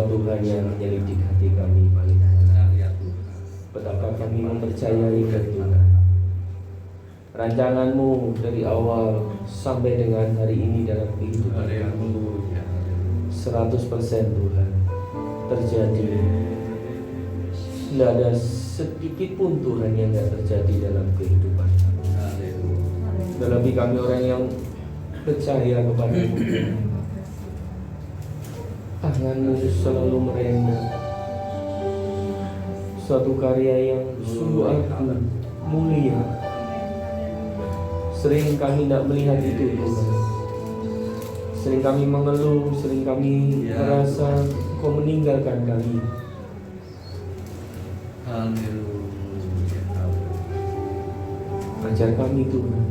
Tuhan yang menyelidik hati kami Paling betapa kami mempercayai Tuhan rancangan-Mu dari awal sampai dengan hari ini dalam kehidupan kami 100% Tuhan terjadi. Tidak ada sedikit pun Tuhan yang tidak terjadi dalam kehidupan kami. Terlebih kami orang yang percaya kepada-Mu. Tangan-Mu selalu merenggang. Suatu karya yang sungguh agung, mulia. Sering kami tidak melihat itu Tuhan. Sering kami mengeluh, sering kami merasa Kau meninggalkan kami. Ajar kami Tuhan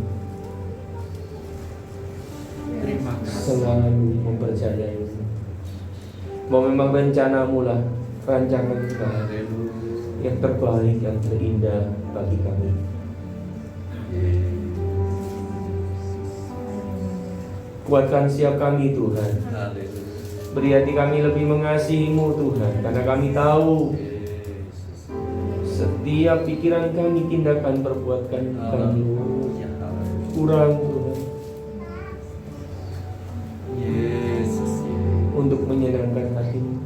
selalu mempercayai-Mu, bahwa memang rencana-Mu lah rancangan yang terbaik, yang terindah bagi kami. Kuatkan siap kami Tuhan. Beri hati kami lebih mengasihi-Mu Tuhan, karena kami tahu setiap pikiran kami, tindakan, perbuatan kami kurang Tuhan untuk menyenangkan hati-Mu.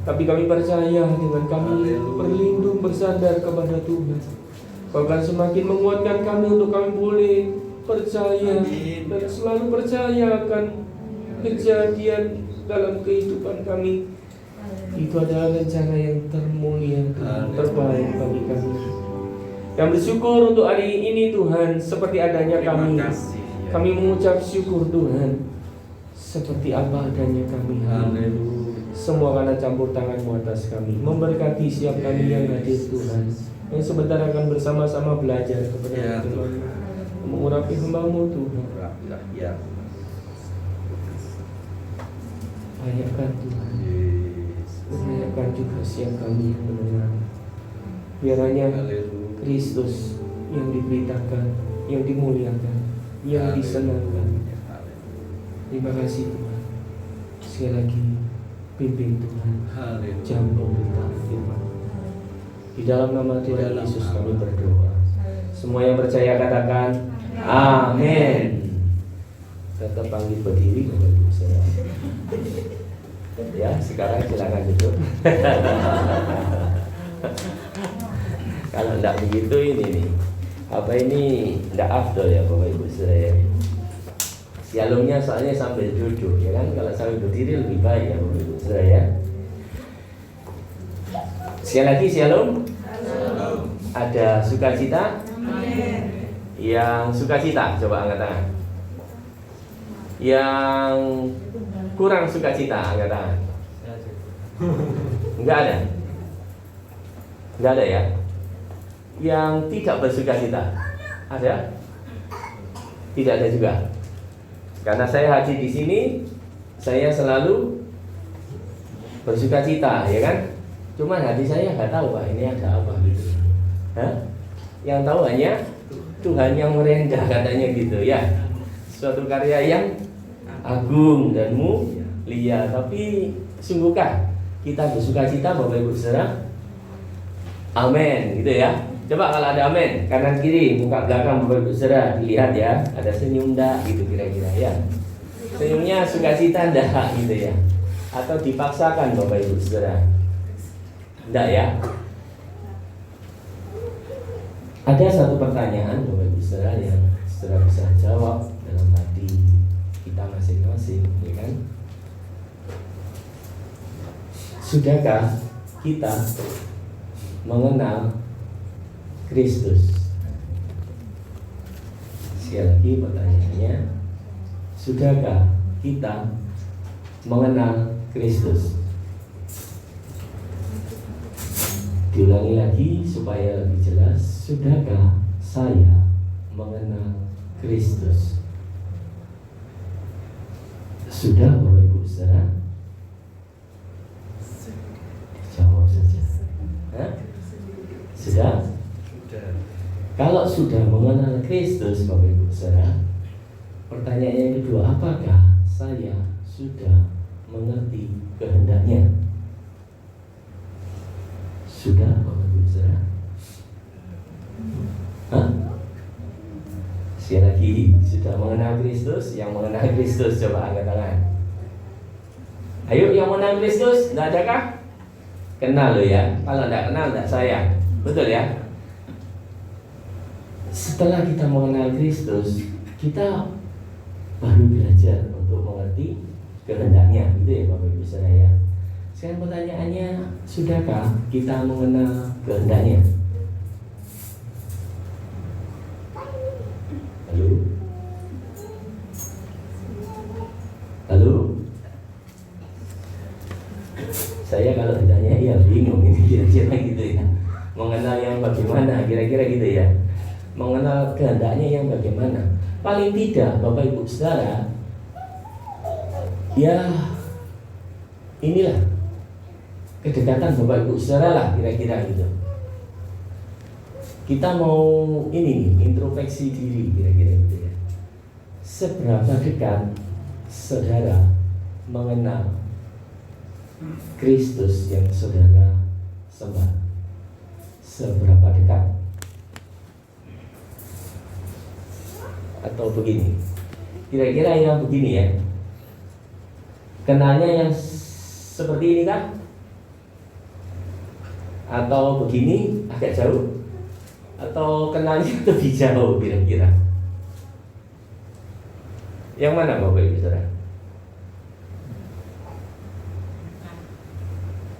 Tapi kami percaya dengan kami berlindung, bersandar kepada Tuhan, Kau akan semakin menguatkan kami untuk kami boleh percaya dan selalu percaya akan kejadian dalam kehidupan kami. Itu adalah rencana yang termulia, terbaik bagi kami. Yang bersyukur untuk hari ini Tuhan, seperti adanya kami. Kami mengucap syukur Tuhan, seperti apa adanya kami. Semua karena campur tangan-Mu atas kami. Memberkati siap kami yang hadir Tuhan, yang sebentar akan bersama-sama belajar kepada Tuhan, mengurapi hamba-Mu Tuhan. Banyakkan Tuhan, banyakkan juga siap kami yang mendengar. Biar hanya Kristus yang diberitakan, yang dimuliakan, yang disenangkan. Terima kasih Tuhan. Sekali lagi pimpin Tuhan jam pemberitaan firman. Di dalam nama Tuhan Yesus kami berdoa. Semua yang percaya katakan amin. Tetap panggil berdiri Bapak Ibu saya. Ya, sekarang silakan duduk. Kalau tidak begitu ini nih, apa ini tidak afdol ya Bapak Ibu saya. Shalomnya soalnya sambil duduk ya kan, kalau sambil berdiri lebih baik ya Bapak Ibu saya ya. Sekali lagi shalom. Ada sukacita? Amin. Yang sukacita coba angkat tangan. Yang kurang sukacita angkat tangan. Enggak ada? Enggak ada ya? Yang tidak bersukacita ada? Tidak ada juga. Karena saya hadir di sini, saya selalu bersukacita, ya kan? Cuman hati saya nggak tahu Pak, ini ada apa gitu. Hah? Yang tahu hanya Tuhan yang merendah katanya gitu ya. Suatu karya yang agung dan mulia. Tapi sungguhkah kita bersukacita Bapak Ibu Saudara? Amin, gitu ya. Coba kalau ada amin, kanan kiri, muka belakang Bapak Ibu Saudara dilihat ya. Ada senyum enggak gitu kira-kira ya. Senyumnya sukacita enggak gitu ya. Atau dipaksakan Bapak Ibu Saudara? Enggak ya. Ada satu pertanyaan Bapak Ibu Saudara yang saudara bisa jawab dalam hati kita masing-masing, ya kan? Sudahkah kita mengenal Kristus? Sekali lagi pertanyaannya, sudahkah kita mengenal Kristus? Diulangi lagi supaya lebih jelas, sudahkah saya mengenal Kristus? Sudah Bapak Ibu Saudara? Jawab saja. Hah? Sudah? Kalau sudah mengenal Kristus Bapak Ibu Saudara, pertanyaan yang kedua, apakah saya sudah mengerti kehendaknya? Sudah Bapak Ibu Saudara? Hah? Sekali lagi, sudah mengenal Kristus? Yang mengenal Kristus coba angkat tangan. Ayo yang mengenal Kristus, enggak adakah? Kenal lo ya. Kalau enggak kenal enggak sayang. Betul ya? Setelah kita mengenal Kristus, kita baru belajar untuk mengerti kehendaknya, gitu ya Bapak Ibu Saudara ya. Sekarang pertanyaannya, sudahkah kita mengenal kehendaknya? Halo? Halo? Saya kalau ditanya ya bingung ini kira-kira gitu ya. Mengenal yang bagaimana, kira-kira gitu ya. Mengenal kehendaknya yang bagaimana. Paling tidak Bapak Ibu Saudara, ya inilah kedekatan Bapak Ibu Saudara lah, kira-kira gitu. Kita mau ini nih, introspeksi diri, kira-kira gitu ya. Seberapa dekat saudara mengenal Kristus yang saudara sembah? Seberapa dekat? Atau begini, kira-kira yang begini ya, kenalnya yang seperti ini kan? Atau begini agak jauh? Atau kenalnya lebih jauh kira-kira? Yang mana Bapak Ibu Saudara?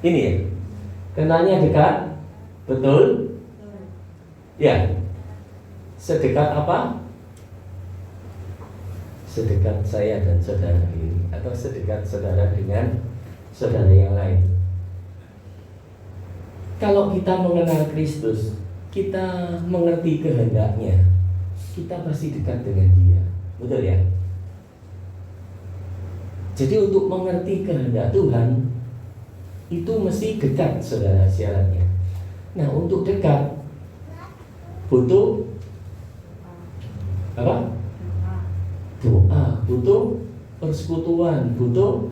Ini ya, kenalnya dekat, betul? Ya, sedekat apa? Sedekat saya dan saudara ini, atau sedekat saudara dengan saudara yang lain. Kalau kita mengenal Kristus, kita mengerti kehendaknya, kita pasti dekat dengan Dia, betul ya? Jadi untuk mengerti kehendak Tuhan itu mesti dekat, saudara, syaratnya. Nah, untuk dekat butuh apa? Doa, butuh persekutuan, butuh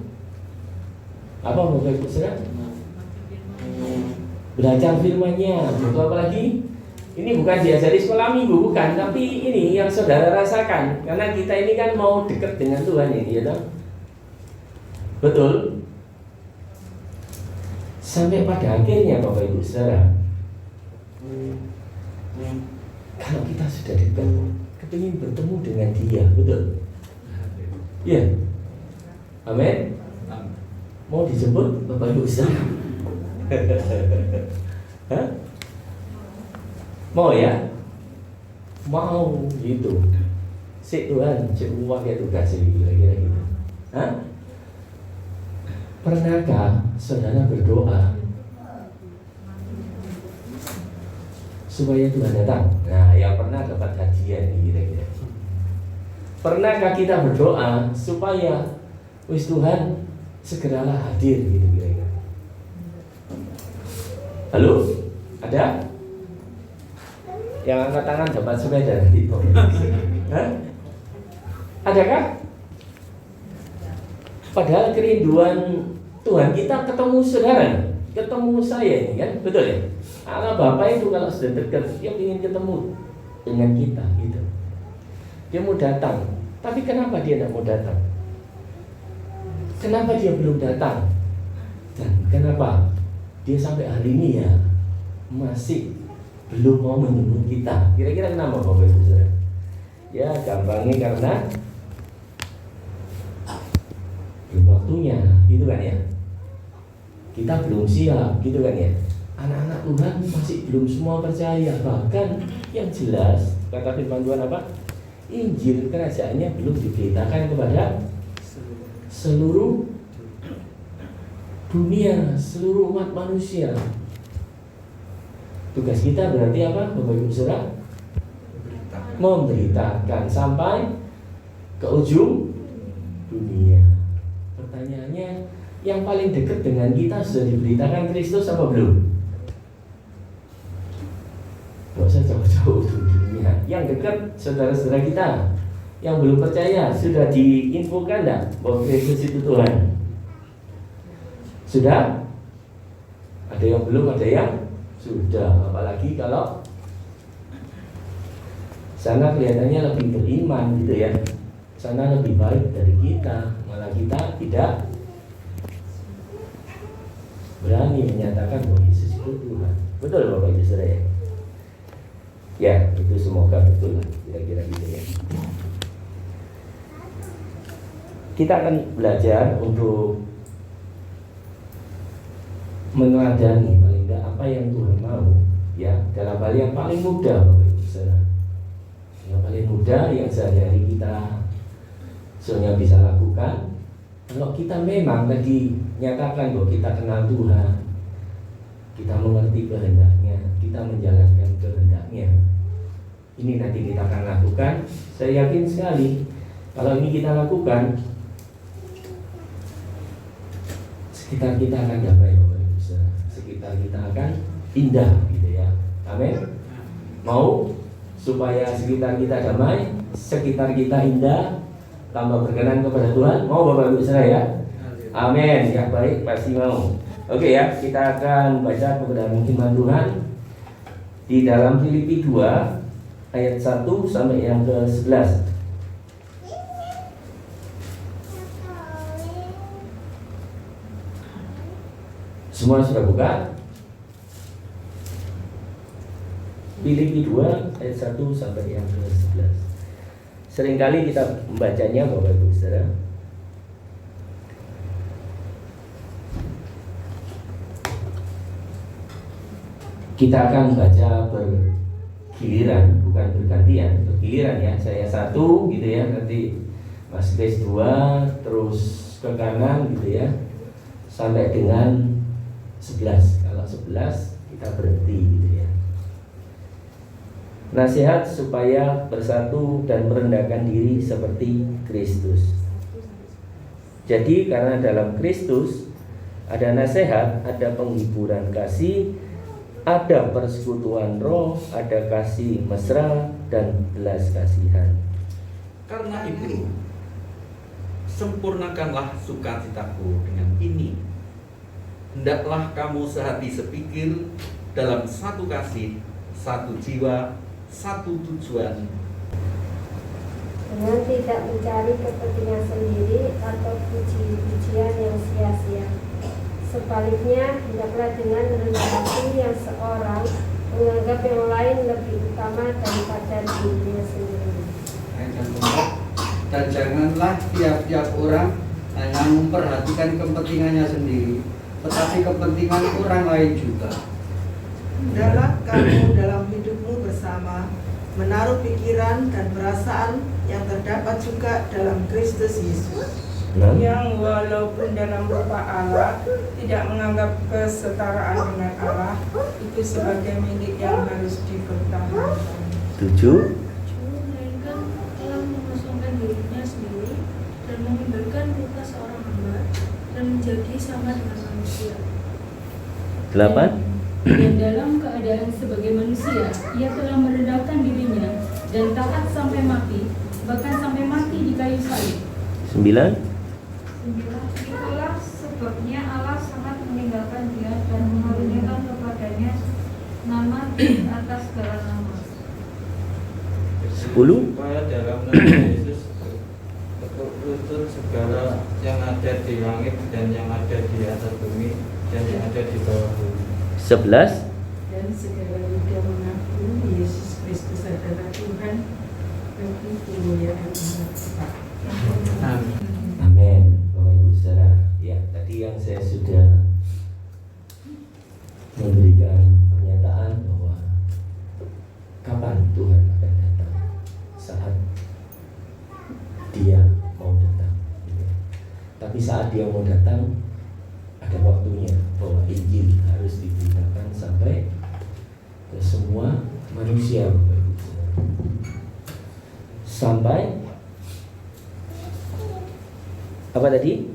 apa Bapak Ibu Saudara? Belajar firman-Nya, butuh apa lagi? Ini bukan diajari sekolah minggu, bukan, tapi ini yang saudara rasakan. Karena kita ini kan mau dekat dengan Tuhan ini, ya toh? Betul? Sampai pada akhirnya Bapak Ibu Saudara, kalau kita sudah dekat, kepingin bertemu dengan Dia, betul? Ya, amin. Mau dijemput Bapak Ibu Saudara? Hah? Mau ya? Mau gitu. Si Tuhan, si uang ya tugas kira-kira gitu. Hah? Pernahkah saudara berdoa supaya Tuhan datang? Nah, yang pernah dapat hadiah nih kira-kira. Pernahkah kita berdoa supaya wis Tuhan segeralah hadir gitu kira-kira? Halo? Ada? Yang angkat tangan dapat sepeda nanti. Hah? Adakah? Padahal kerinduan Tuhan kita ketemu saudara, ketemu saya ini kan, betul ya? Allah Bapak itu kalau sudah dekat, dia ingin ketemu dengan kita gitu. Dia mau datang, tapi kenapa dia tidak mau datang? Kenapa dia belum datang? Dan kenapa dia sampai hari ini ya masih belum mau menjemput kita? Kira-kira kenapa Bapak Ibu Saudara? Ya gampangnya karena belum waktunya, gitu kan ya. Kita belum siap, gitu kan ya. Anak-anak Tuhan masih belum semua percaya. Bahkan yang jelas kata firman Tuhan apa? Injil kerajaannya belum diberitakan kepada seluruh dunia, seluruh umat manusia. Tugas kita berarti apa Bapak Ibu Saudara? Memberitakan sampai ke ujung dunia. Pertanyaannya, yang paling dekat dengan kita sudah diberitakan Kristus apa belum? Gak usah jauh-jauh dunia. Yang dekat saudara-saudara kita yang belum percaya sudah diinfokan enggak bahwa Kristus itu Tuhan? Sudah? Ada yang belum, ada yang Sudah, apalagi kalau sana kelihatannya lebih beriman gitu ya, sana lebih baik dari kita, malah kita tidak berani menyatakan bahwa Yesus itu Tuhan. Betul Bapak Ibu Saudara ya? Ya, itu semoga betul lah, kira-kira gitu ya. Kita akan belajar untuk meneladani paling tidak apa yang Tuhan mau ya, dalam hal yang paling mudah Bapak Ibu Saudara. Yang paling mudah yang sehari-hari kita sebenarnya bisa lakukan. Kalau kita memang tadi nyatakan bahwa kita kenal Tuhan, kita mengerti kehendaknya, kita menjalankan kehendaknya, ini nanti kita akan lakukan. Saya yakin sekali kalau ini kita lakukan, sekitar kita akan damai Bapak Ibu Saudara. Sekitar kita akan indah gitu ya. Amin. Mau supaya sekitar kita damai, sekitar kita indah, tambah berkenan kepada Tuhan, mau Bapak Ibu Saudara ya? Amin. Ya baik, pasti mau. Oke ya, kita akan baca kebenaran firman Tuhan di dalam Filipi 2 ayat 1 sampai yang ke-11. Semua sudah buka? Filipi 2 ayat 1 sampai yang ke-11. Seringkali kita membacanya Bapak Ibu Saudara. Kita akan baca bergiliran, bukan bergantian, bergiliran ya. Saya satu gitu ya, nanti Mas Kris 2, terus ke kanan gitu ya, sampai dengan 11. Kalau 11 kita berhenti gitu ya. Nasihat supaya bersatu dan merendahkan diri seperti Kristus. Jadi karena dalam Kristus ada nasihat, ada penghiburan kasih, ada persekutuan roh, ada kasih mesra dan belas kasihan. Karena itu, sempurnakanlah sukacitaku dengan ini. Hendaklah kamu sehati sepikir dalam satu kasih, satu jiwa, satu tujuan. Dengan tidak mencari kepentingan sendiri atau puji-pujian yang sia-sia. Sebaliknya, hendaklah dengan rendah hati yang seorang menganggap yang lain lebih utama daripada dirinya sendiri. Dan janganlah tiap-tiap orang hanya memperhatikan kepentingannya sendiri, tetapi kepentingan orang lain juga. Hendaklah kamu dalam hidupmu bersama menaruh pikiran dan perasaan yang terdapat juga dalam Kristus Yesus, yang walaupun dalam rupa Allah tidak menganggap kesetaraan dengan Allah itu sebagai milik yang harus dipertahankan. 7. Melainkan telah mengosongkan dirinya sendiri dan mengambilkan rupa seorang hamba dan menjadi sama dengan manusia. 8. Dan dalam keadaan sebagai manusia, ia telah merendahkan dirinya dan taat sampai mati, bahkan sampai mati di kayu salib. 9. Itulah sebabnya Allah sangat meninggalkan dia dan mengaruniakan kepadanya nama di atas segala nama. 10. Supaya dalam nama Yesus tekuk lutut segala yang ada di langit dan yang ada di atas bumi dan yang ada di bawah bumi. 11. Dan segala lidah mengaku Yesus Kristus adalah Tuhan bagi kemuliaan Allah Bapa. Amin. Amin. Bapak Ibu Saudara, ya tadi yang saya sudah memberikan pernyataan bahwa kapan Tuhan akan datang, saat Dia mau datang. Tapi saat Dia mau datang, ada waktunya bahwa Injil harus diberitakan sampai ke semua manusia, Bapak Ibu Saudara. Sampai apa tadi?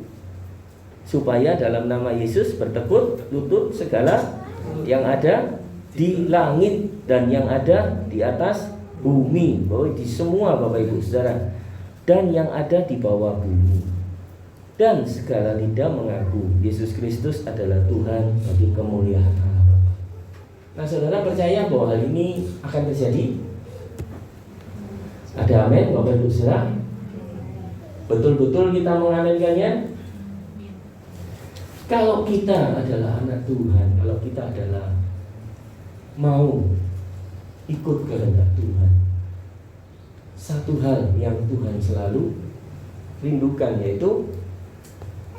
Supaya dalam nama Yesus bertekuk lutut segala yang ada di langit dan yang ada di atas bumi, bahwa di semua Bapak Ibu Saudara, dan yang ada di bawah bumi. Dan segala lidah mengaku Yesus Kristus adalah Tuhan bagi kemuliaan Allah Bapa. Nah, saudara percaya bahwa hal ini akan terjadi? Ada amin, Bapak Ibu Saudara? Betul-betul kita mengaminkannya? Kalau kita adalah anak Tuhan, kalau kita adalah mau ikut kehendak Tuhan, satu hal yang Tuhan selalu rindukan yaitu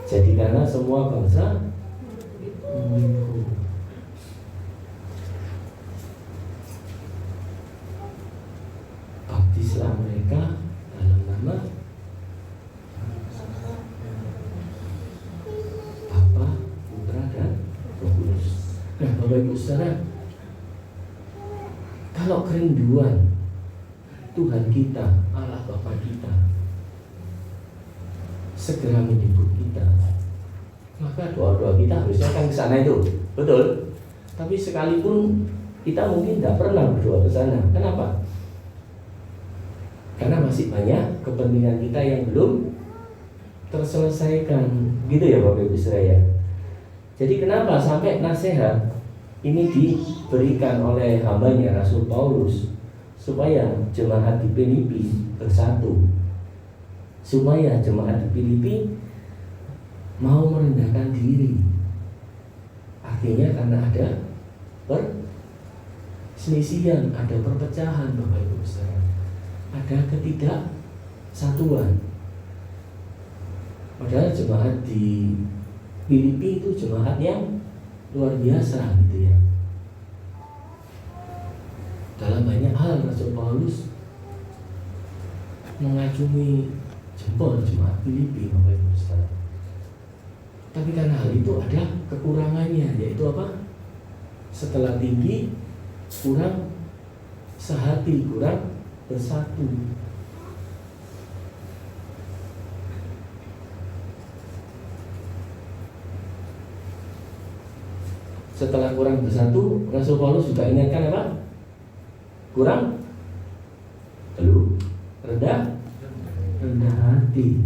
jadikanlah semua bangsa milikku. Baptislah mereka dalam nama Bapa, Putra, dan Roh Kudus. Nah, Bapak Ibu Saudara, kalau kerinduan Tuhan kita, Allah Bapa kita segera menyebut kita, maka doa-doa kita harusnya kan ke sana itu, betul. Tapi sekalipun kita mungkin tidak pernah berdoa ke sana. Kenapa? Karena masih banyak kepentingan kita yang belum terselesaikan, gitu ya Bapak Ibu Saudara. Jadi kenapa sampai nasihat ini diberikan oleh hambanya Rasul Paulus supaya jemaat di Filipi bersatu, supaya jemaat di Filipi mau merendahkan diri. Artinya karena ada perselisihan, ada perpecahan Bapak Ibu Saudara, ada ketidaksatuan. Padahal jemaat di Filipi itu jemaat yang luar biasa gitu ya. Dalam banyak hal Rasul Paulus mengacungi jempol jemaat Filipi Bapak Ibu Saudara. Tapi karena hal itu ada kekurangannya, yaitu apa? Setelah tinggi kurang sehati, kurang bersatu. Setelah kurang bersatu, Rasul Paulus juga ingatkan apa? Kurang rendah hati.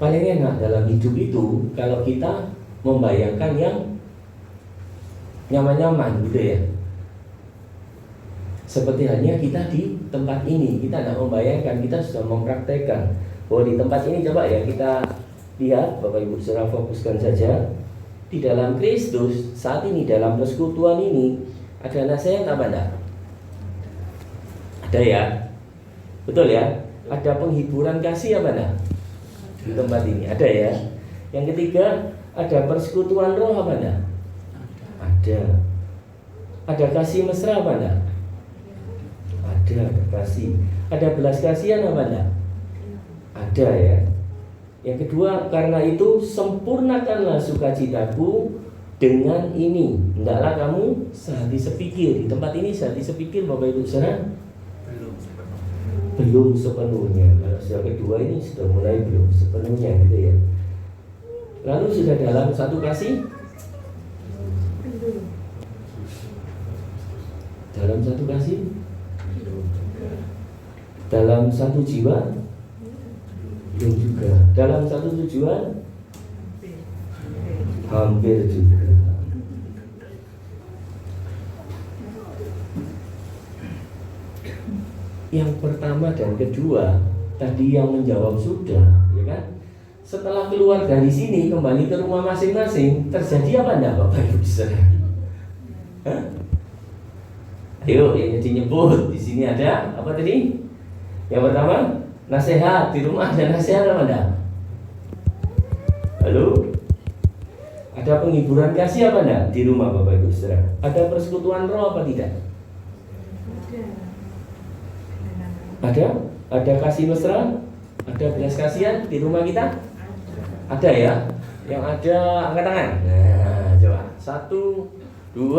Paling enak dalam hidup itu kalau kita membayangkan yang nyaman-nyaman gitu ya. Seperti halnya kita di tempat ini, kita tidak membayangkan, kita sudah mempraktekkan bahwa di tempat ini, coba ya kita lihat Bapak Ibu Saudara, fokuskan saja. Di dalam Kristus saat ini, dalam persekutuan ini ada nasihat apa enggak? Ada ya? Betul ya? Ada penghiburan kasih apa enggak? Di tempat ini ada ya. Yang ketiga, ada persekutuan roh apa enggak? Ada. Ada kasih mesra apa enggak? Ada kasih. Ada belas kasihan apa enggak? Ada ya. Yang kedua, karena itu sempurnakanlah sukacitaku dengan ini. Hendaklah kamu sehati sepikir. Di tempat ini sehati sepikir Bapak Ibu Saudara belum sepenuhnya. Kalau yang kedua ini sudah mulai belum sepenuhnya gitu ya. Lalu sudah dalam satu kasih, dalam satu kasih, dalam satu jiwa, belum juga. Dalam satu tujuan, hampir juga. Yang pertama dan kedua tadi yang menjawab sudah, ya kan? Setelah keluar dari sini kembali ke rumah masing-masing, terjadi apa enggak Bapak Ibu Saudara? Ayo yang jadi nyebut. Di sini ada apa tadi? Yang pertama, nasihat. Di rumah ada nasihat apa enggak? Halo? Ada penghiburan kasih apa enggak di rumah Bapak Ibu Saudara? Ada persekutuan roh apa tidak? Ada kasih mesra? Ada belas kasihan di rumah kita? Ada ya? Yang ada angkat tangan. Nah, coba 1, 2,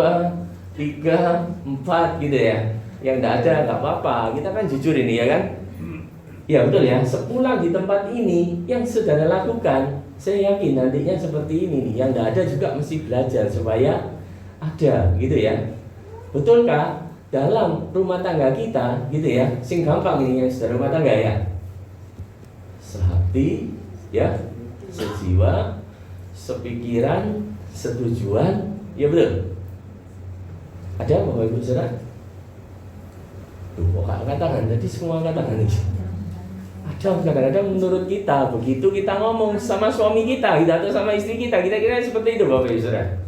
3, 4 gitu ya. Yang tidak ada nggak apa-apa. Kita kan jujur ini ya kan? Ya betul ya. Sepulang di tempat ini yang saudara lakukan, saya yakin nantinya seperti ini nih. Yang tidak ada juga mesti belajar supaya ada gitu ya. Betulkah? Dalam rumah tangga kita gitu ya, sing gampang ini yang sudah rumah tangga ya, sehati ya, sejiwa, sepikiran, setujuan, ya betul. Ada Bapak Ibu Saudara? Tuh, kok katakan, jadi semua katakan itu. Ada kadang-kadang menurut kita, begitu kita ngomong sama suami kita atau sama istri kita, kira-kira seperti itu Bapak Ibu Saudara?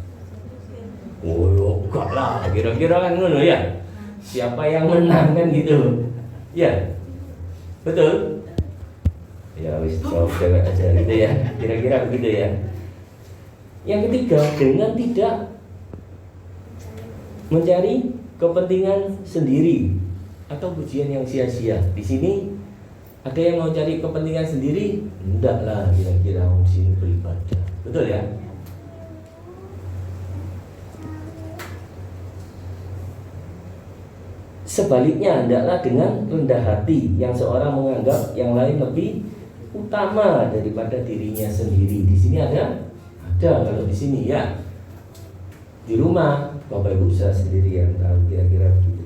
Oh, enggak lah, kira-kira kan ngono ya. Siapa yang menang kan gitu. Ya. Betul? Ya wis jawab aja gitu ya. Kira-kira begitu ya. Yang ketiga, dengan tidak mencari kepentingan sendiri atau pujian yang sia-sia. Di sini ada yang mau cari kepentingan sendiri? Enggak lah, kira-kira di sini beribadah. Betul ya? Sebaliknya, hendaklah dengan rendah hati yang seorang menganggap yang lain lebih utama daripada dirinya sendiri. Di sini ada kalau di sini ya. Di rumah Bapak Ibu saya sendiri yang tahu kira-kira begitu.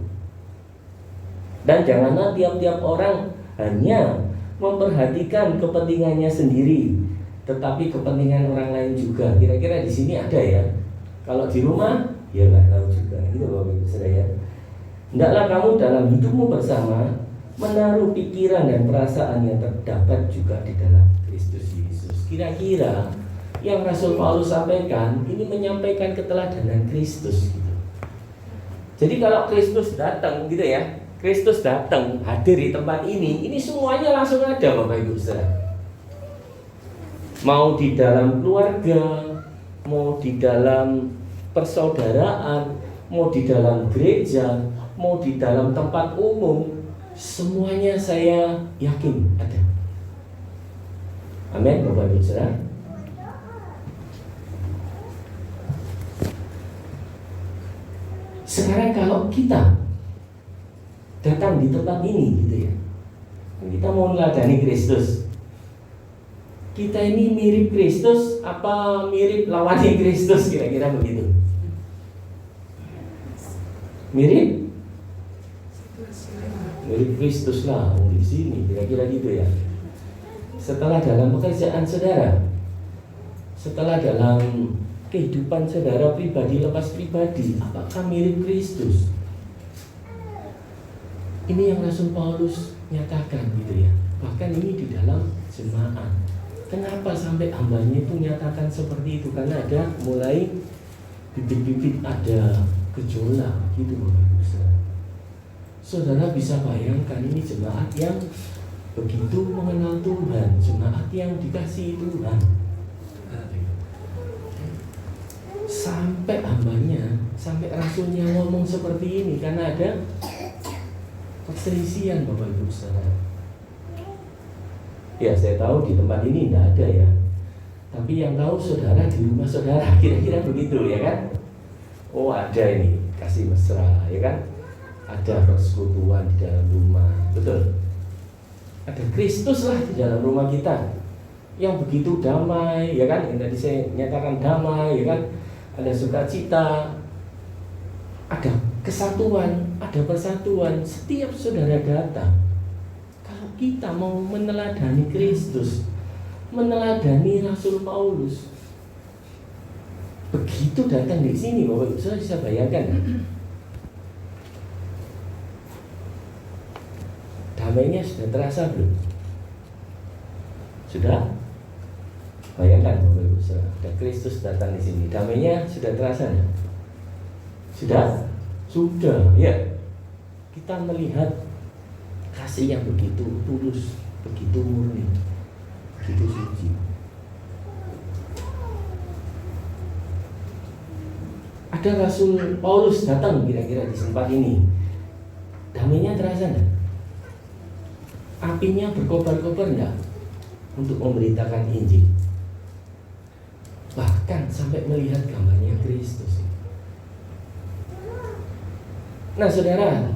Dan janganlah tiap-tiap orang hanya memperhatikan kepentingannya sendiri, tetapi kepentingan orang lain juga. Kira-kira di sini ada ya. Kalau di rumah ya nggak tahu juga. Gitu Bapak Ibu saya. Hendaklah kamu dalam hidupmu bersama menaruh pikiran dan perasaan yang terdapat juga di dalam Kristus Yesus. Kira-kira yang Rasul Paulus sampaikan ini menyampaikan keteladanan Kristus gitu. Jadi kalau Kristus datang gitu ya, Kristus datang hadir di tempat ini semuanya langsung ada Bapak Ibu Saudara. Mau di dalam keluarga, mau di dalam persaudaraan, mau di dalam gereja, mau di dalam tempat umum, semuanya saya yakin ada. Amin Bapak Ibu Saudara. Sekarang kalau kita datang di tempat ini gitu ya, kita mau meladani Kristus, kita ini mirip Kristus apa mirip lawannya Kristus, kira-kira begitu? Mirip Kristus lah di sini, kira-kira gitu ya. Setelah dalam pekerjaan saudara, setelah dalam kehidupan saudara pribadi lepas pribadi, apakah mirip Kristus? Ini yang Rasul Paulus nyatakan gitu ya. Bahkan ini di dalam jemaat. Kenapa sampai hambanya itu nyatakan seperti itu? Karena ada mulai bibit-bibit ada gejolak gitu Bapak Ibu Saudara. Saudara bisa bayangkan ini jemaat yang begitu mengenal Tuhan, jemaat yang dikasihi Tuhan. Sampai hambanya, sampai rasulnya ngomong seperti ini karena ada perselisihan Bapak Ibu Saudara. Ya saya tahu di tempat ini tidak ada ya, tapi yang tahu saudara di rumah saudara, kira-kira begitu ya kan? Oh ada ini kasih mesra ya kan? Ada persekutuan di dalam rumah, betul? Ada Kristus lah di dalam rumah kita yang begitu damai ya kan? Yang tadi saya nyatakan damai ya kan? Ada sukacita, ada kesatuan, ada persatuan. Setiap saudara datang, kalau kita mau meneladani Kristus, meneladani Rasul Paulus, begitu datang di sini, Bapak Ibu saudara bisa bayangkan, damainya sudah terasa belum? Sudah? Bayangkan Bapak Ibu saudara, ada Kristus datang di sini, damainya sudah terasa ya? Sudah, ya. Kita melihat kasih yang begitu tulus, begitu murni, begitu suci. Ada Rasul Paulus datang kira-kira di tempat ini, damainya terasa enggak? Apinya berkobar-kobar enggak untuk memberitakan Injil? Bahkan sampai melihat gambarnya Kristus. Nah saudara,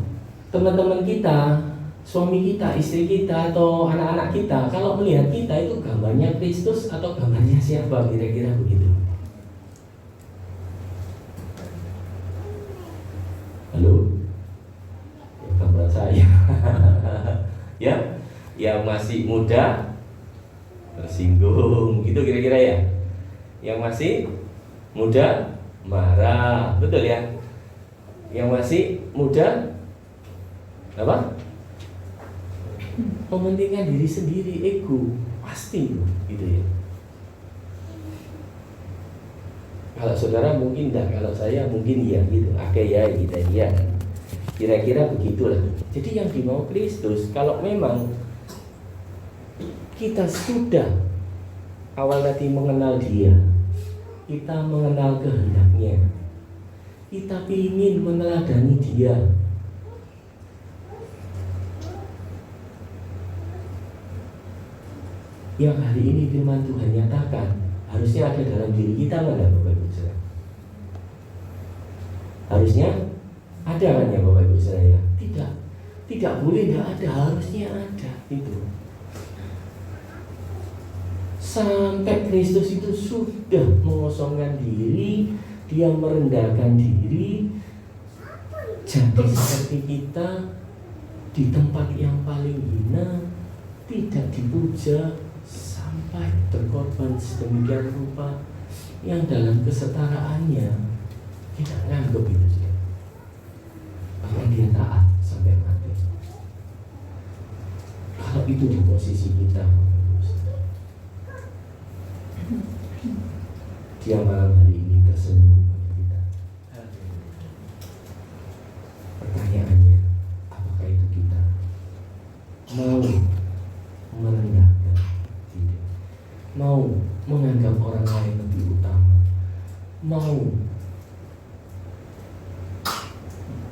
teman-teman kita, suami kita, istri kita, atau anak-anak kita, kalau melihat kita itu gambarnya Kristus atau gambarnya siapa, kira-kira begitu? Halo? Ya, gambar saya. Ya, yang masih muda, tersinggung, gitu kira-kira ya. Yang masih muda marah, betul ya? Yang masih muda apa? Mementingkan diri sendiri, ego, pasti gitu ya. Kalau saudara mungkin enggak, kalau saya mungkin iya gitu. Oke ya, kita iya. Kira-kira begitulah. Jadi yang dimau Kristus, kalau memang kita sudah awal tadi mengenal Dia, kita mengenal kehendaknya, kita ingin meneladani Dia, yang hari ini firman Tuhan nyatakan harusnya ada dalam diri kita, mana Bapak Ibu saudara? Harusnya ada kan ya Bapak Ibu saudara? Tidak boleh tidak ada, harusnya ada itu. Sampai Kristus itu sudah mengosongkan diri, Dia merendahkan diri, jadi seperti kita di tempat yang paling hina, tidak dipuja, sampai berkorban sedemikian rupa yang dalam kesetaraannya kita nganggap itu saja. Bahkan Dia taat sampai mati. Kalau itu di posisi kita, Dia malam hari ini tersenyum bagi kita. Pertanyaannya, apakah itu kita mau merendahkan diri, mau menganggap orang lain lebih utama, mau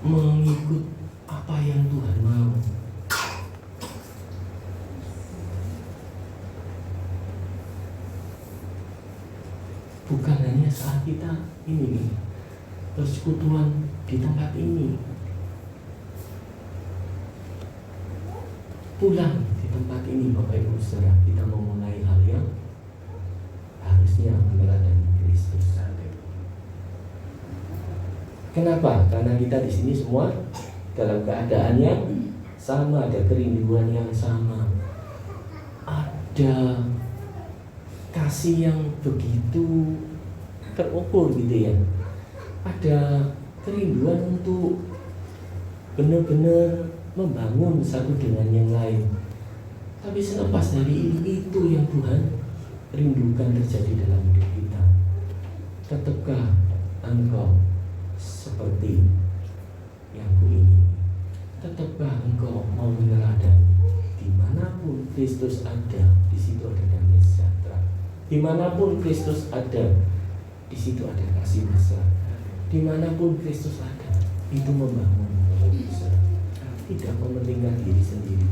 mengikut apa yang Tuhan mau? Bukan hanya saat kita ini persekutuan di tempat ini, pulang di tempat ini Bapak Ibu saudara, kita memulai hal yang harusnya meneladani Kristus. Kenapa? Karena kita di sini semua dalam keadaan yang sama, ada kerinduan yang sama, ada kasih yang begitu terukur gitu ya, ada kerinduan untuk benar-benar membangun satu dengan yang lain. Tapi selepas dari itu yang Tuhan rindukan terjadi dalam hidup kita. Tetapkah engkau seperti yang kuingini? Tetapkah engkau mau meneladani? Dimanapun Kristus ada, di situ ada damai sejahtera. Dimanapun Kristus ada, di situ ada kasih mesra. Dimanapun Kristus ada, itu membangun mesra. Tidak mementingkan diri sendiri,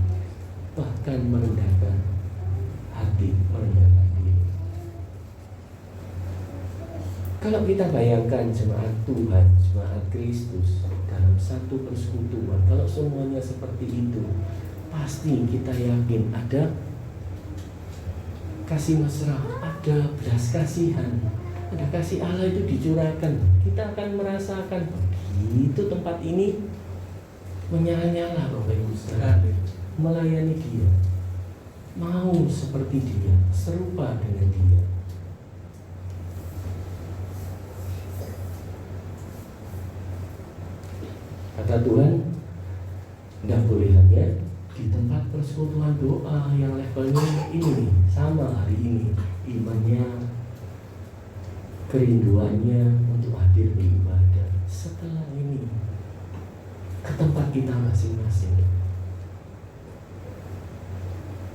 bahkan merendahkan hati, merendahkan diri. Kalau kita bayangkan jemaat Tuhan, jemaat Kristus dalam satu persekutuan, kalau semuanya seperti itu, pasti kita yakin ada kasih mesra, ada belas kasihan, ada kasih Allah itu dicurahkan. Kita akan merasakan begitu tempat ini menyala-nyala Bapak Ibu saudara, melayani Dia, mau seperti Dia, serupa dengan Dia. Kata Tuhan, tidak boleh hanya di tempat persekutuan doa yang levelnya ini sama hari ini, imannya, kerinduannya untuk hadir beribadah. Setelah ini ke tempat kita masing-masing.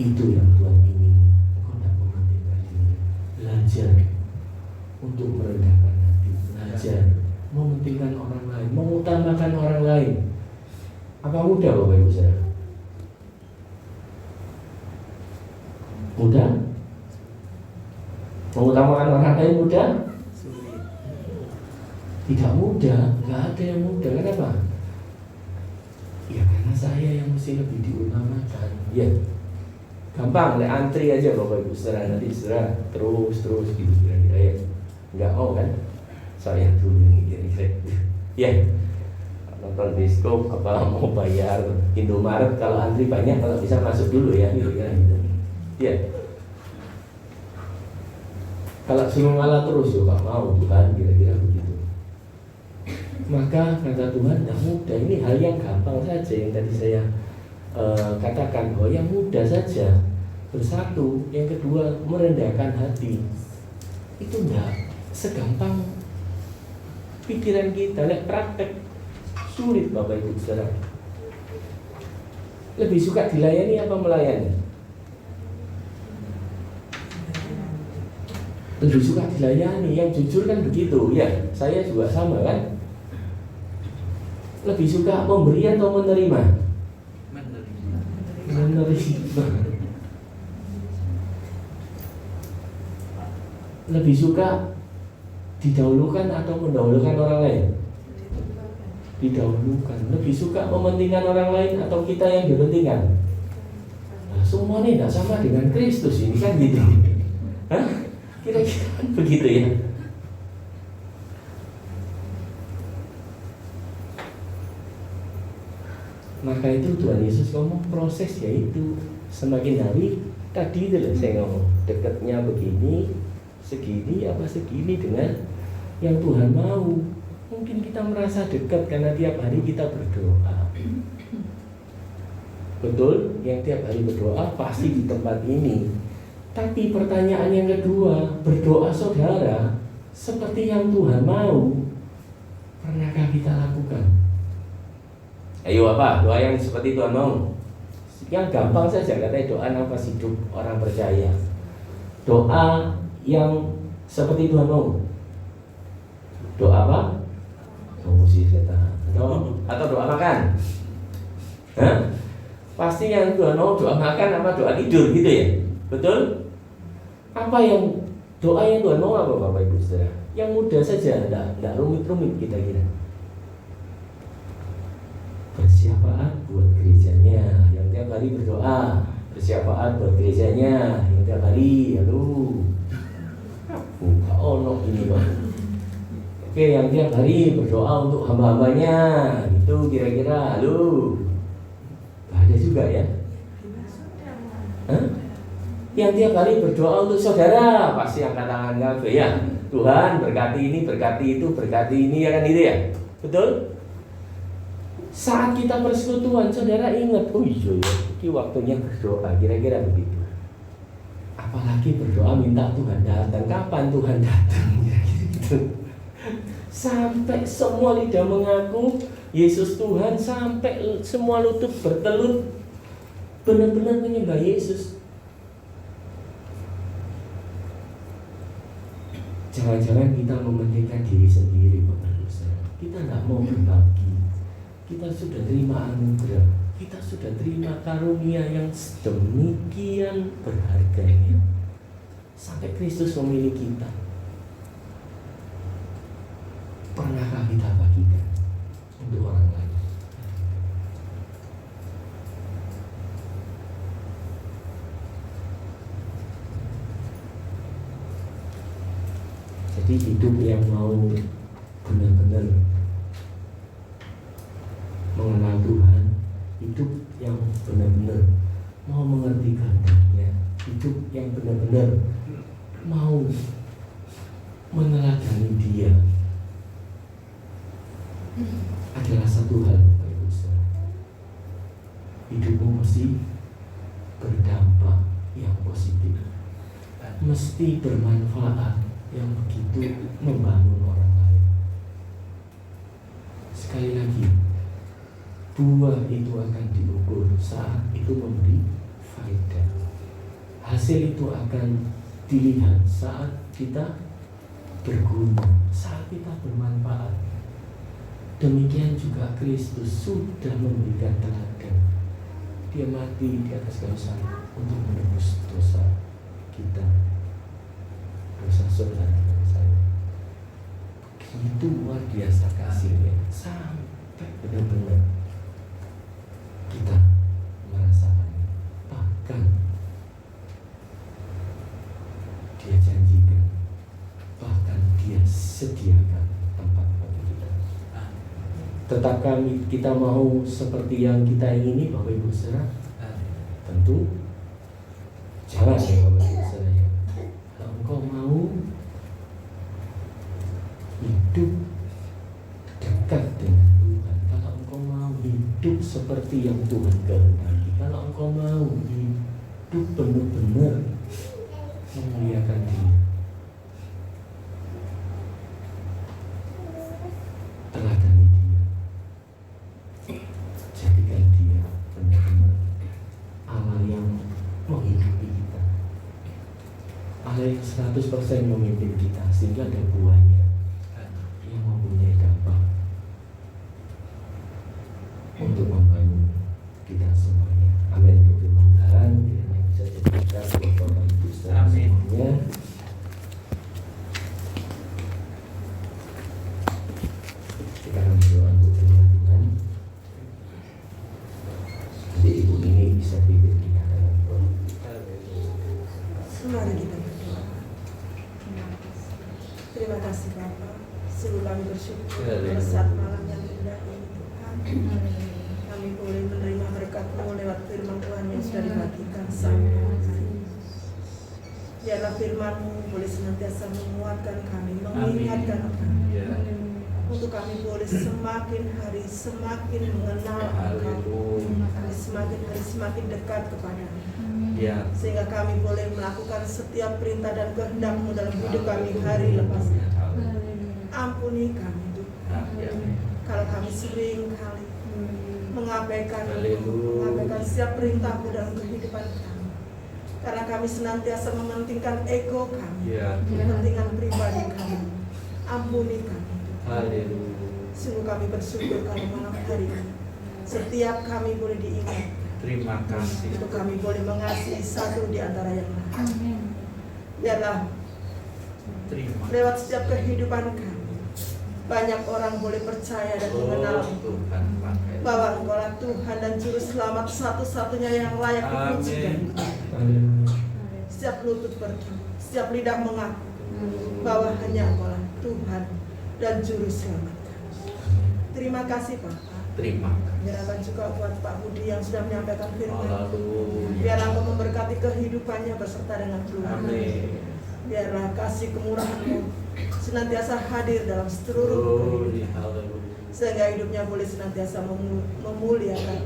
Itu yang Tuhan ingin. Engkau tidak mementingkan diri, belajar untuk merendahkan hati, belajar mementingkan orang lain, mengutamakan orang lain. Apa mudah Bapak Ibu saudara? Mudah? Mengutamakan orang lain mudah? Tidak mudah, nggak ada yang mudah. Kenapa? Ya karena saya yang mesti lebih diutamakan. Ya, gampang, antri aja Bapak Ibu saudara, nanti saudara terus gitu kira-kira ya. Nggak mau kan? Saya dulu yang kira-kira. Ya, nonton diskop apa mau bayar Indomaret, kalau antri banyak, kalau bisa masuk dulu ya, kira-kira gitu. Ya. Kalau suruh ngalah terus ya gak mau Tuhan, kira-kira begitu. Maka kata Tuhan, tidak mudah. Ini hal yang gampang saja yang tadi saya katakan, bahwa yang mudah saja bersatu. Yang kedua, merendahkan hati. Itu enggak segampang pikiran kita. Lihat praktek sulit Bapak Ibu Saudara. Lebih suka dilayani apa melayani? Lebih suka dilayani. Yang jujur kan begitu. Ya, saya juga sama kan. Lebih suka memberi atau menerima? Menerima. Lebih suka didahulukan atau mendahulukan orang lain? Didahulukan. Lebih suka mementingkan orang lain atau kita yang dipentingkan? Nah, semua ini tidak sama dengan Kristus ini kan gitu. Hah? Kira-kira begitu ya. Maka itu Tuhan Yesus ngomong proses, yaitu semakin hari tadi itu loh saya ngomong dekatnya begini, segini apa segini dengan yang Tuhan mau. Mungkin kita merasa dekat karena tiap hari kita berdoa. Betul, yang tiap hari berdoa pasti di tempat ini. Tapi pertanyaan yang kedua, berdoa saudara seperti yang Tuhan mau, pernahkah kita lakukan? Ayo apa? Doa yang seperti Tuhan mau. Yang gampang saja katanya, doa nafas hidup orang percaya. Doa yang seperti Tuhan mau. Doa apa? Musik setan. Atau doa makan. Hah? Pasti yang Tuhan mau doa makan apa doa tidur gitu ya. Betul? Apa yang doa yang Tuhan mau apa Bapak Ibu Saudara? Yang mudah saja, enggak rumit-rumit kita kira. Bersiapaan buat gerejanya, yang tiap hari berdoa. Bersiapaan buat gerejanya, yang tiap hari. Aduh, buka ono ini Bang. Oke, yang tiap hari berdoa untuk hamba-hambanya, itu kira-kira. Halo, ada juga ya. Hah? Yang tiap hari berdoa untuk saudara, pasti angkat tangan kafe ya. Tuhan berkati ini, berkati itu, berkati ini, ya kan itu ya. Betul? Saat kita persekutuan, saudara ingat, oh iya ya, ini waktunya berdoa, kira-kira begitu. Apalagi berdoa minta Tuhan datang. Kapan Tuhan datang? Gitu. Sampai semua lidah mengaku Yesus Tuhan, sampai semua lutut bertelut benar-benar menyembah Yesus. Jangan-jangan kita mementingkan diri sendiri, Bapak Ibu Saudara. Kita tidak mau berbagi. Kita sudah terima anugerah, kita sudah terima karunia yang sedemikian berharganya. Sampai Kristus memilih kita. Pernahkah kita bagikan untuk orang lain? Jadi hidup yang mau benar-benar mengenal Tuhan, hidup yang benar-benar mau mengerti kehendaknya, hidup yang benar-benar mau meneladani Dia, adalah satu hal, Bapak Ibu Saudara. Hidupmu mesti berdampak yang positif, mesti bermanfaat yang begitu membangun orang lain. Sekali lagi, buah itu akan diukur saat itu memberi faedah. Hasil itu akan dilihat saat kita berguna, saat kita bermanfaat. Demikian juga Kristus sudah memberikan teladan. Dia mati di atas kayu salib untuk menebus dosa kita, dosa saudara saya. Begitu luar biasa kasihnya, sampai benar-benar kita merasakannya. Bahkan Dia janjikan, bahkan Dia sediakan tempat bagi kita. Tetapkah kita mau seperti yang kita ingini, Bapak Ibu Saudara? Tentu jangan ya Bapak Ibu Saudara. Kalau engkau mau hidup dekat dengan Tuhan, kalau engkau mau hidup seperti yang Tuhan kehendaki, kalau engkau mau hidup benar-benar memuliakan Dia, teladani Dia, jadikan Dia benar-benar Allah yang menghidupi kita, Allah yang 100% memimpin kita, sehingga ada buahnya yang mempunyai dampak untuk membangun kita semuanya. Amin. Mudah-mudahan kiranya bisa jadikan buat Bapak Ibu semuanya. Kita akan berdoa untuk Tuhan. Jadi ibu ini bisa pimpin kita dalam doa. Mari kita berdoa. Terima kasih Bapak. Sungguh kami bersyukur pada saat malam yang indah ini Tuhan. Kami boleh menerima berkat-Mu lewat firman Tuhan yang sudah dibagikan sampai hari ini. Biarlah firman-Mu boleh senantiasa menguatkan kami, mengingatkan kami. Untuk kami boleh semakin hari semakin mengenal Engkau, kami semakin hari semakin dekat kepada-Mu. Sehingga kami boleh melakukan setiap perintah dan kehendak-Mu dalam hidup kami hari lepas hari. Ampuni kami Tuhan, kalau kami sering kali mengabaikan setiap perintah-Mu dalam kehidupan kami, karena kami senantiasa mementingkan ego kami, kepentingan pribadi kami. Ampuni kami Tuhan. Sungguh kami bersyukur kalau malam hari ini setiap kami boleh diingat. Terima kasih. Untuk kami boleh mengasihi satu di antara yang lain. Biarlah lewat setiap kehidupan kami banyak orang boleh percaya dan mengenal Tuhan, bahwa Engkaulah Tuhan dan Juru Selamat satu-satunya yang layak dipuji. Setiap lutut berdoa, setiap lidah mengaku bahwa hanya Engkaulah Tuhan dan Juru Selamat. Terima kasih Bapak. Terima kasih. Menyerahkan juga buat Pak Budi yang sudah menyampaikan firman. Biar Engkau memberkati kehidupannya beserta dengan keluarga. Biarlah kasih kemurahan-Mu senantiasa hadir dalam seluruh kehidupan, sehingga hidupnya boleh senantiasa memuliakan.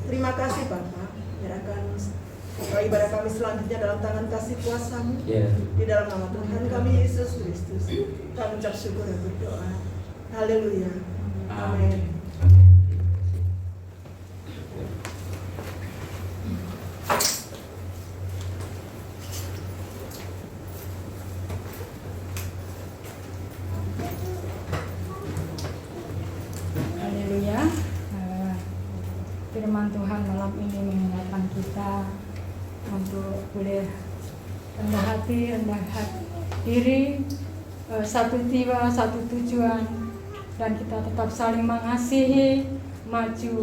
Terima kasih Bapak. Menyerahkan ibadah kami selanjutnya dalam tangan kasih kuasa-Mu. Di dalam nama Tuhan kami Yesus Kristus kami ucap syukur dan berdoa. Haleluya. Amin. Haleluya. Firman Tuhan malam ini mengingatkan kita untuk boleh rendah hati, diri, satu jiwa, satu tujuan, dan kita tetap saling mengasihi, maju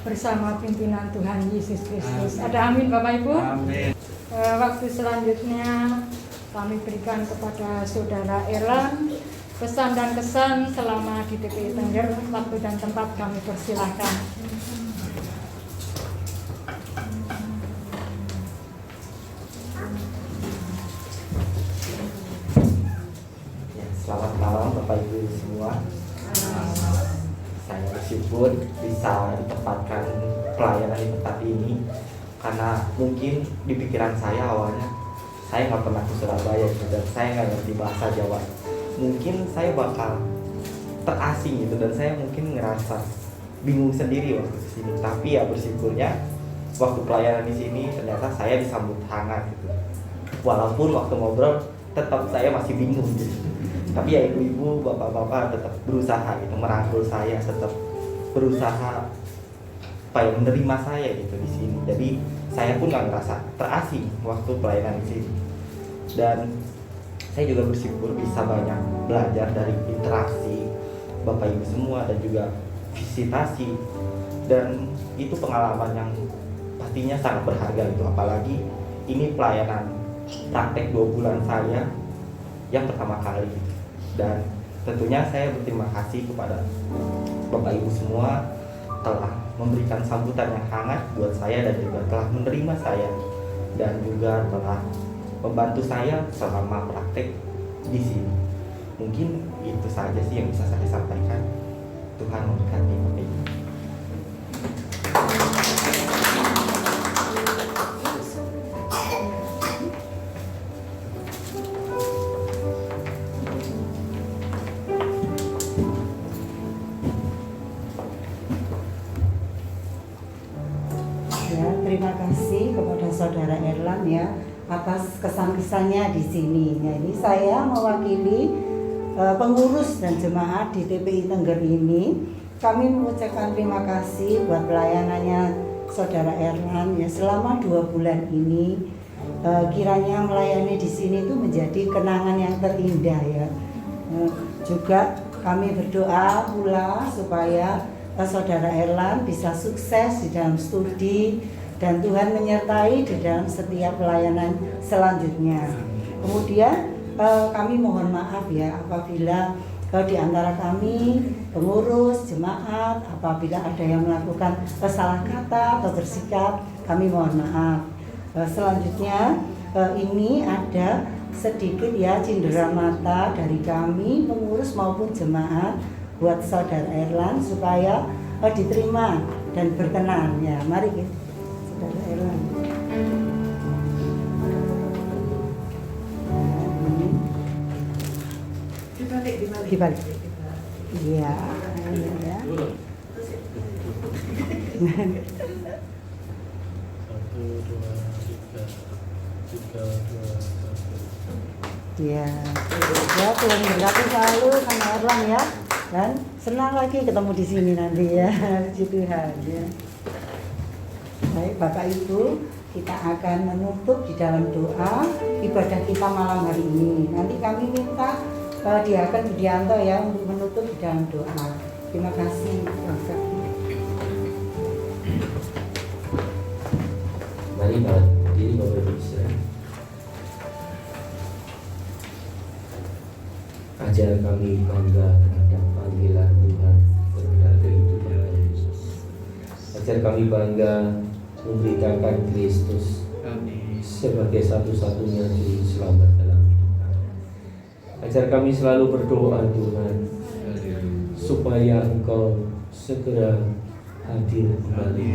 bersama pimpinan Tuhan Yesus Kristus. Ada amin Bapak Ibu? Amin. Waktu selanjutnya kami berikan kepada Saudara Erlan pesan dan kesan selama di DPI Tengger. Waktu dan tempat kami persilahkan. Selamat malam Bapak Ibu semua. Saya bersyukur bisa ditempatkan pelayanan di tempat ini, karena mungkin di pikiran saya awalnya saya nggak pernah ke Surabaya dan saya nggak ngerti bahasa Jawa. Mungkin saya bakal terasing gitu, dan saya mungkin ngerasa bingung sendiri waktu kesini. Tapi ya bersyukurnya waktu pelayanan di sini ternyata saya disambut hangat gitu. Walaupun waktu ngobrol tetap saya masih bingung gitu. Tapi ya ibu-ibu, bapak-bapak tetap berusaha gitu, merangkul saya, tetap berusaha menerima saya gitu di sini. Jadi saya pun nggak ngerasa terasing waktu pelayanan di sini. Dan saya juga bersyukur bisa banyak belajar dari interaksi bapak ibu semua dan juga visitasi. Dan itu pengalaman yang pastinya sangat berharga gitu. Apalagi ini pelayanan praktek 2 bulan saya yang pertama kali gitu. Dan tentunya saya berterima kasih kepada bapak ibu semua telah memberikan sambutan yang hangat buat saya, dan juga telah menerima saya, dan juga telah membantu saya selama praktek di sini. Mungkin itu saja sih yang bisa saya sampaikan. Tuhan memberkati Bapak Ibu. Terima kasih kepada Saudara Erlan ya atas kesan-kesannya di sini. Jadi saya mewakili pengurus dan jemaat di TPI Tengger ini. Kami mengucapkan terima kasih buat pelayanannya Saudara Erlan ya selama 2 bulan ini. Kiranya melayani di sini itu menjadi kenangan yang terindah ya. Juga kami berdoa pula supaya Saudara Erlan bisa sukses di dalam studi dan Tuhan menyertai di dalam setiap pelayanan selanjutnya. Kemudian kami mohon maaf ya apabila di antara kami pengurus jemaat apabila ada yang melakukan salah kata atau bersikap, kami mohon maaf. Selanjutnya ini ada sedikit ya cindera mata dari kami pengurus maupun jemaat buat Saudara Erlan supaya diterima dan berkenan ya. Mari kita Saudara Erlan. Dibalik. Iya, ya. Iya, ya Tuhan berkati selalu sama Erlan ya. Dan senang lagi ketemu di sini nanti ya, puji Tuhan ya. Baik Bapak Ibu, kita akan menutup di dalam doa ibadah kita malam hari ini. Nanti kami minta Diaken Budianto ya untuk menutup di dalam doa. Terima kasih Bapak. Mari berdiri Bapak Ibu sekalian. Ajar kami bangga terhadap panggilan Tuhan terhadap kehidupan kami. Ajar kami bangga memberitakan Kristus sebagai satu-satunya juru selamat dalam hidup kami. Ajar kami selalu berdoa Tuhan supaya Engkau segera hadir kembali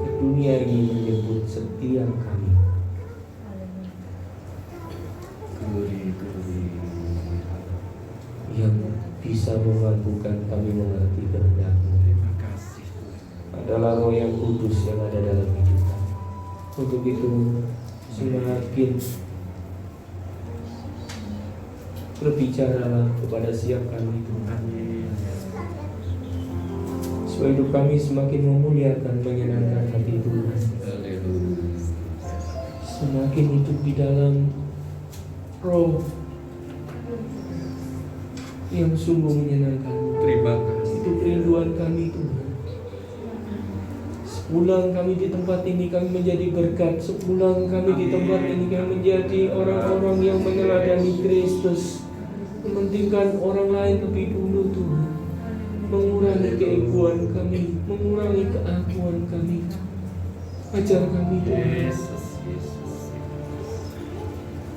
ke dunia ini menjemput setiap kami. Yang bisa memampukan kami mengerti kehendak-Mu adalah Roh yang kudus yang ada dalam hidup kami. Untuk itu semakin berbicaralah kepada setiap kami Tuhan, supaya hidup kami semakin memuliakan, menyenangkan hati Tuhan. Semakin hidup di dalam Roh yang sungguh menyenangkan. Terima kasih. Itu kerinduan kami Tuhan. Sepulang kami di tempat ini kami menjadi berkat. Sepulang kami di tempat ini kami menjadi orang-orang yang meneladani Kristus, mementingkan orang lain lebih dulu Tuhan. Mengurangi keegoan kami, mengurangi keakuan kami. Ajar kami Tuhan.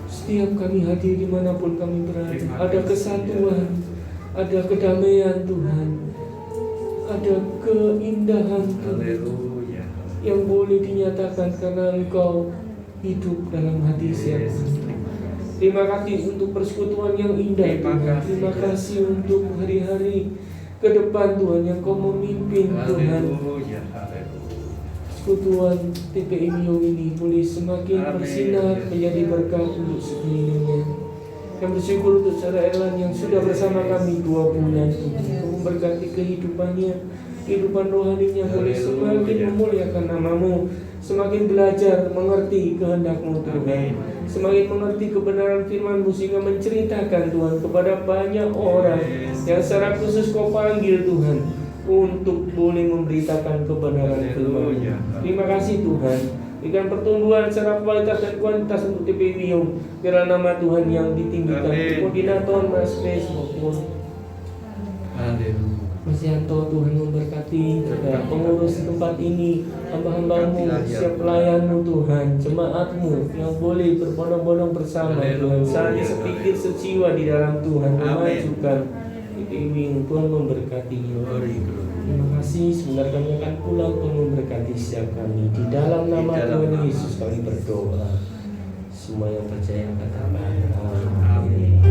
Setiap kami hadir dimanapun kami berada, ada kesatuan, ada kedamaian Tuhan, ada keindahan Tuhan yang boleh dinyatakan karena Engkau hidup dalam hati siapa. Terima kasih untuk persekutuan yang indah Tuhan. Terima kasih untuk hari-hari ke depan Tuhan yang Kau memimpin Tuhan. Persekutuan TPI Miyong ini boleh semakin bersinar menjadi berkat untuk sekelilingnya. Kami bersyukur untuk Saudara Erlan yang sudah bersama kami 2 bulan. Kau memberkati kehidupannya, kehidupan rohaninya boleh semakin memuliakan nama-Mu, semakin belajar mengerti kehendak-Mu Tuhan, semakin mengerti kebenaran firman-Mu sehingga menceritakan Tuhan kepada banyak orang yang secara khusus Kau panggil Tuhan untuk boleh memberitakan kebenaran firman-Mu. Terima kasih Tuhan. Berikan pertumbuhan secara kualitas dan kuantitas untuk TPI Miyong. Biarlah nama Tuhan yang ditinggikan. Koordinator Mas Pes maupun Haleluya. Mas Yanto, Tuhan memberkati pengurus tempat ini, hamba-hambamu, siap pelayanmu Tuhan, jemaatmu yang boleh berbondong-bondong bersama Tuhan, saling sepikir sejiwa di dalam Tuhan, memajukan ini. Tuhan memberkati. Terima kasih, sebentar kami akan pulang. Tuhan memberkati setiap kami. Di dalam nama Tuhan Yesus kami berdoa. Semua yang percaya katakan amin.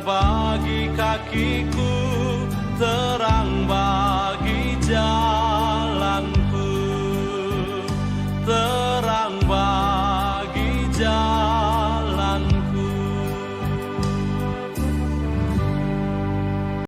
Bagi kakiku terang